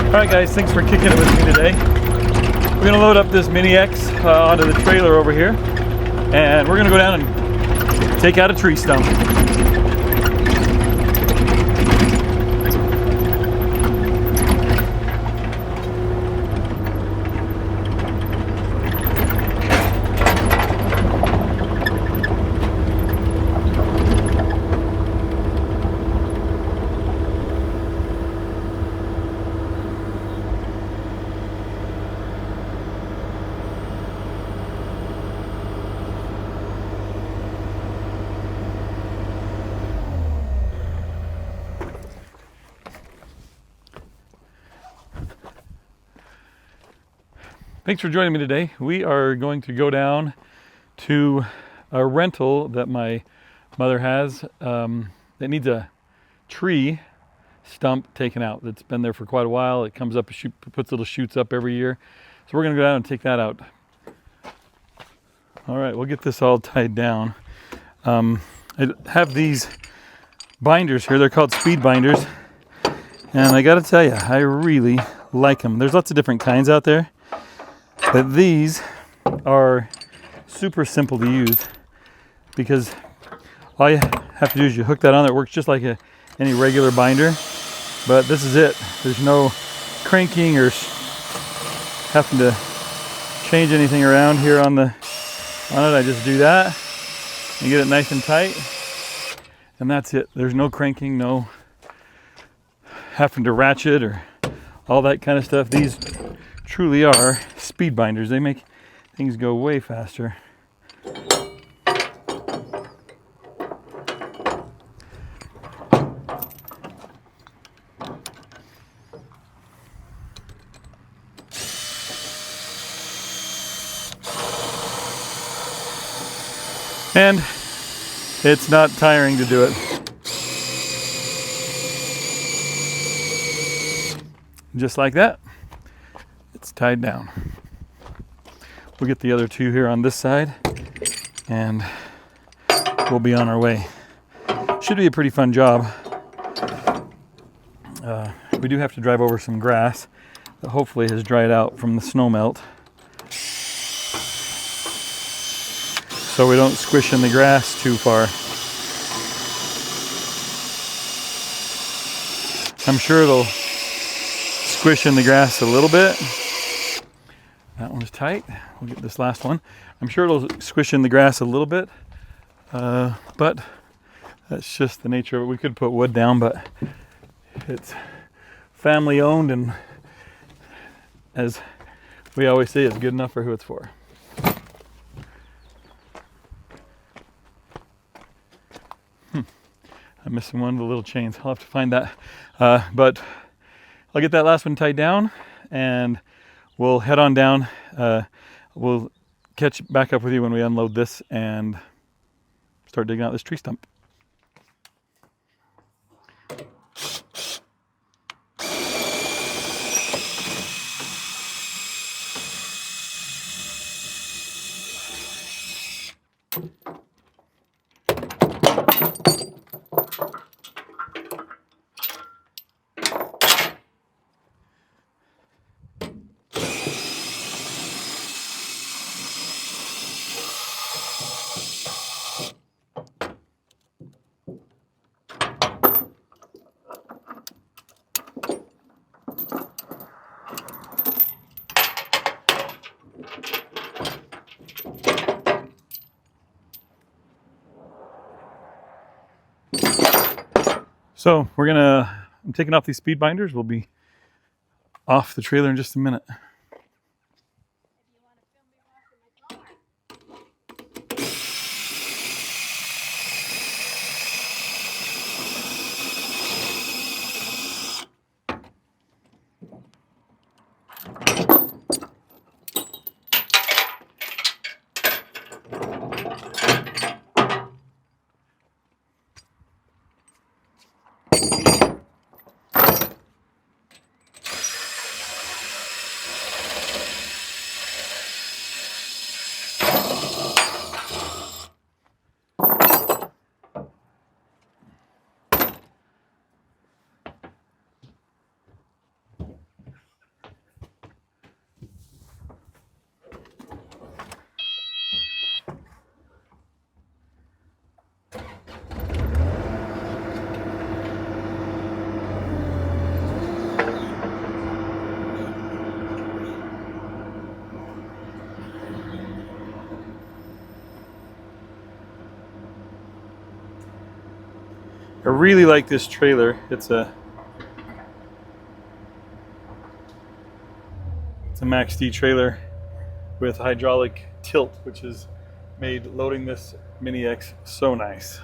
Alright guys, thanks for kicking it with me today. We're going to load up this Mini X onto the trailer over here, and we're going to go down and take out a tree stump. Thanks for joining me today. We are going to go down to a rental that my mother has that needs a tree stump taken out. It's been there for quite a while. It comes up, puts little shoots up every year. So we're going to go down and take that out. All right, we'll get this all tied down. I have these binders here. They're called speed binders. And I got to tell you, I really like them. There's lots of different kinds out there. But these are super simple to use because all you have to do is you hook that on. It works just like any regular binder, but this is it. There's no cranking or having to change anything around here on it. I just do that and get it nice and tight, and that's it. There's no cranking, no having to ratchet or all that kind of stuff. These truly are speed binders. They make things go way faster. And it's not tiring to do it. Just like that. It's tied down. We'll get the other two here on this side and we'll be on our way. Should be a pretty fun job. We do have to drive over some grass that hopefully has dried out from the snow melt, so we don't squish in the grass too far. I'm sure it'll squish in the grass a little bit. That one's tight. We'll get this last one. I'm sure it'll squish in the grass a little bit, but that's just the nature of it. We could put wood down, but it's family owned, and as we always say, it's good enough for who it's for. I'm missing one of the little chains. I'll have to find that. But I'll get that last one tied down and we'll head on down. We'll catch back up with you when we unload this and start digging out this tree stump. So I'm taking off these speed binders. We'll be off the trailer in just a minute. I really like this trailer. It's a Max D trailer with hydraulic tilt, which has made loading this Mini X so nice.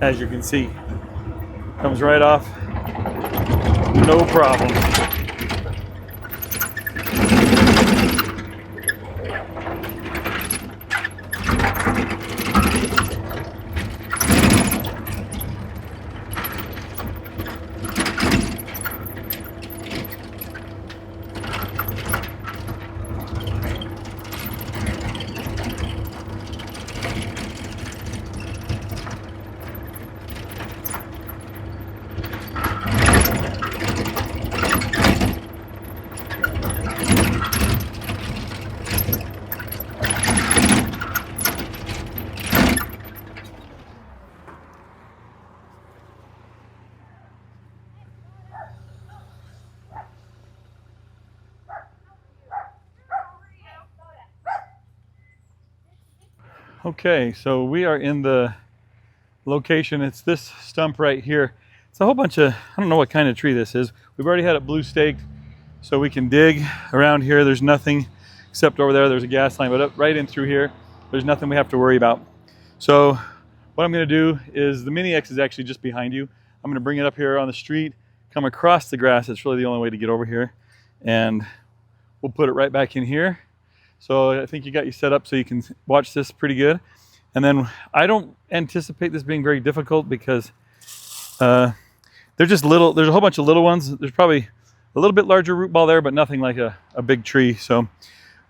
As you can see, comes right off, no problem. Okay, so we are in the location. It's this stump right here. It's a whole bunch of, I don't know what kind of tree this is. We've already had it blue staked, so we can dig around here. There's nothing except over there. There's a gas line, but up right in through here, there's nothing we have to worry about. So what I'm gonna do is, the Mini X is actually just behind you. I'm gonna bring it up here on the street, come across the grass. It's really the only way to get over here. And we'll put it right back in here. So I think you got you set up so you can watch this pretty good. And then I don't anticipate this being very difficult because they're just little, there's a whole bunch of little ones. There's probably a little bit larger root ball there, but nothing like a big tree. So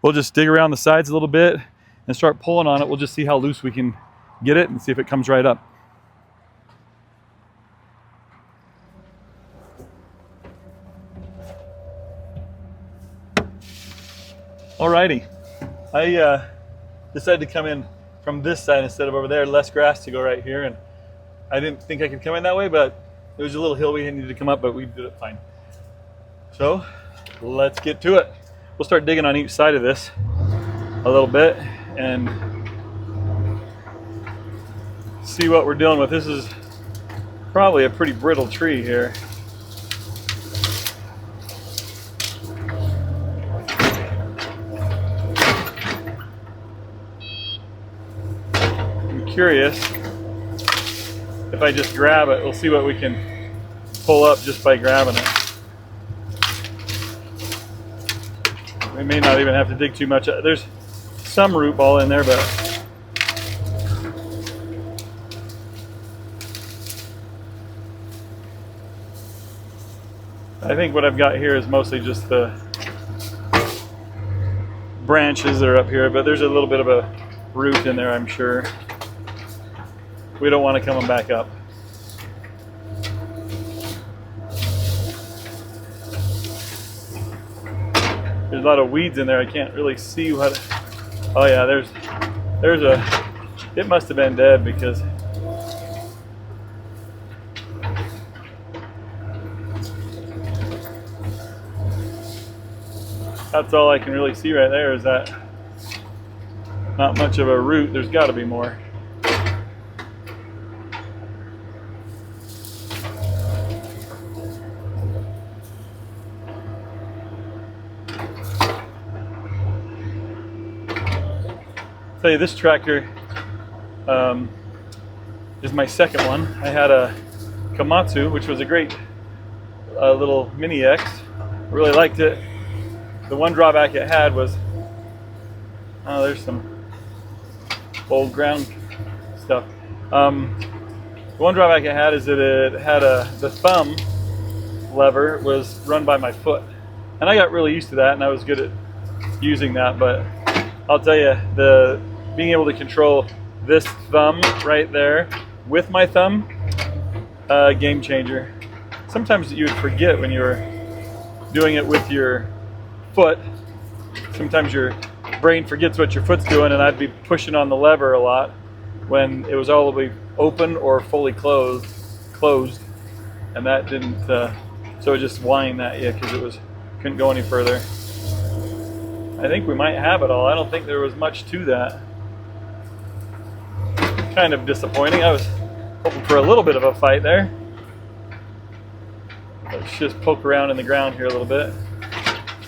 we'll just dig around the sides a little bit and start pulling on it. We'll just see how loose we can get it and see if it comes right up. Alrighty. I decided to come in from this side instead of over there. Less grass to go right here, and I didn't think I could come in that way, but there was a little hill we needed to come up, but we did it fine. So let's get to it. We'll start digging on each side of this a little bit and see what we're dealing with. This is probably a pretty brittle tree here. Curious if I just grab it. We'll see what we can pull up just by grabbing it. We may not even have to dig too much. There's some root ball in there, but I think what I've got here is mostly just the branches that are up here, but there's a little bit of a root in there, I'm sure. We don't want to come back up. There's a lot of weeds in there. I can't really see what. Oh yeah, there's a. It must have been dead because that's all I can really see right there. Is that not much of a root? There's got to be more. Tell you, this tractor is my second one. I had a Komatsu, which was a great little Mini X. I really liked it. The one drawback it had was, oh, there's some old ground stuff. The one drawback it had is that it had the thumb lever was run by my foot, and I got really used to that, and I was good at using that. But I'll tell you, being able to control this thumb right there with my thumb, game changer. Sometimes you would forget when you're doing it with your foot. Sometimes you're brain forgets what your foot's doing, and I'd be pushing on the lever a lot when it was all the way open or fully closed, and that didn't. So it just whined at you because it couldn't go any further. I think we might have it all. I don't think there was much to that. Kind of disappointing. I was hoping for a little bit of a fight there. Let's just poke around in the ground here a little bit.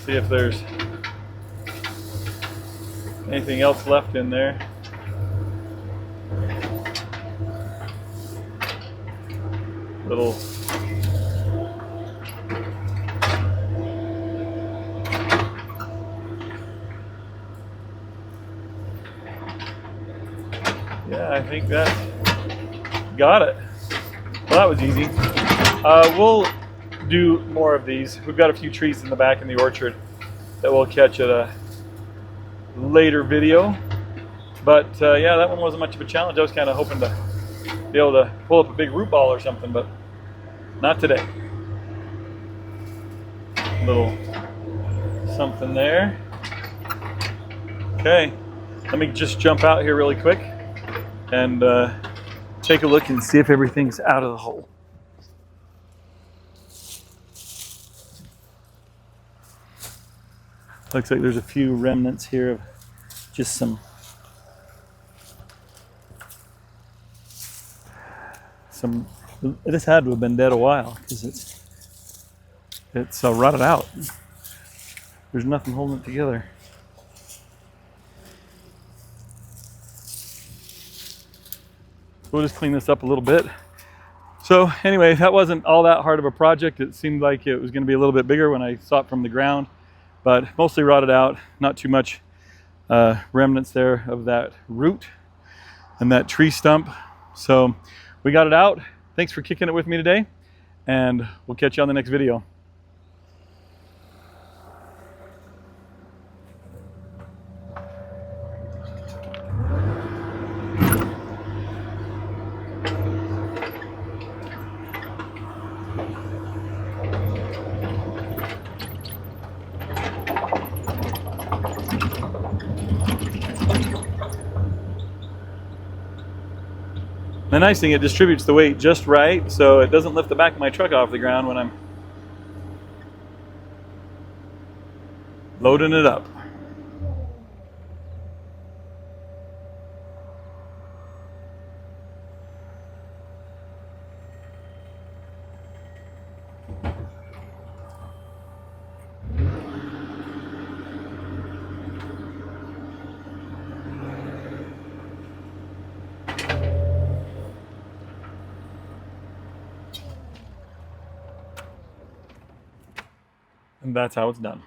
See if there's anything else left in there. Little yeah, I think that got it. Well, that was easy. We'll do more of these. We've got a few trees in the back in the orchard that we'll catch at a later video. But yeah, that one wasn't much of a challenge. I was kind of hoping to be able to pull up a big root ball or something, but not today. Little something there. Okay, let me just jump out here really quick and take a look and see if everything's out of the hole. Looks like there's a few remnants here of just some this had to have been dead a while because it's rotted out. There's nothing holding it together. We'll just clean this up a little bit. So anyway, that wasn't all that hard of a project. It seemed like it was going to be a little bit bigger when I saw it from the ground, but mostly rotted out. Not too much remnants there of that root and that tree stump. So we got it out. Thanks for kicking it with me today, and we'll catch you on the next video. The nice thing, it distributes the weight just right, so it doesn't lift the back of my truck off the ground when I'm loading it up. And that's how it's done.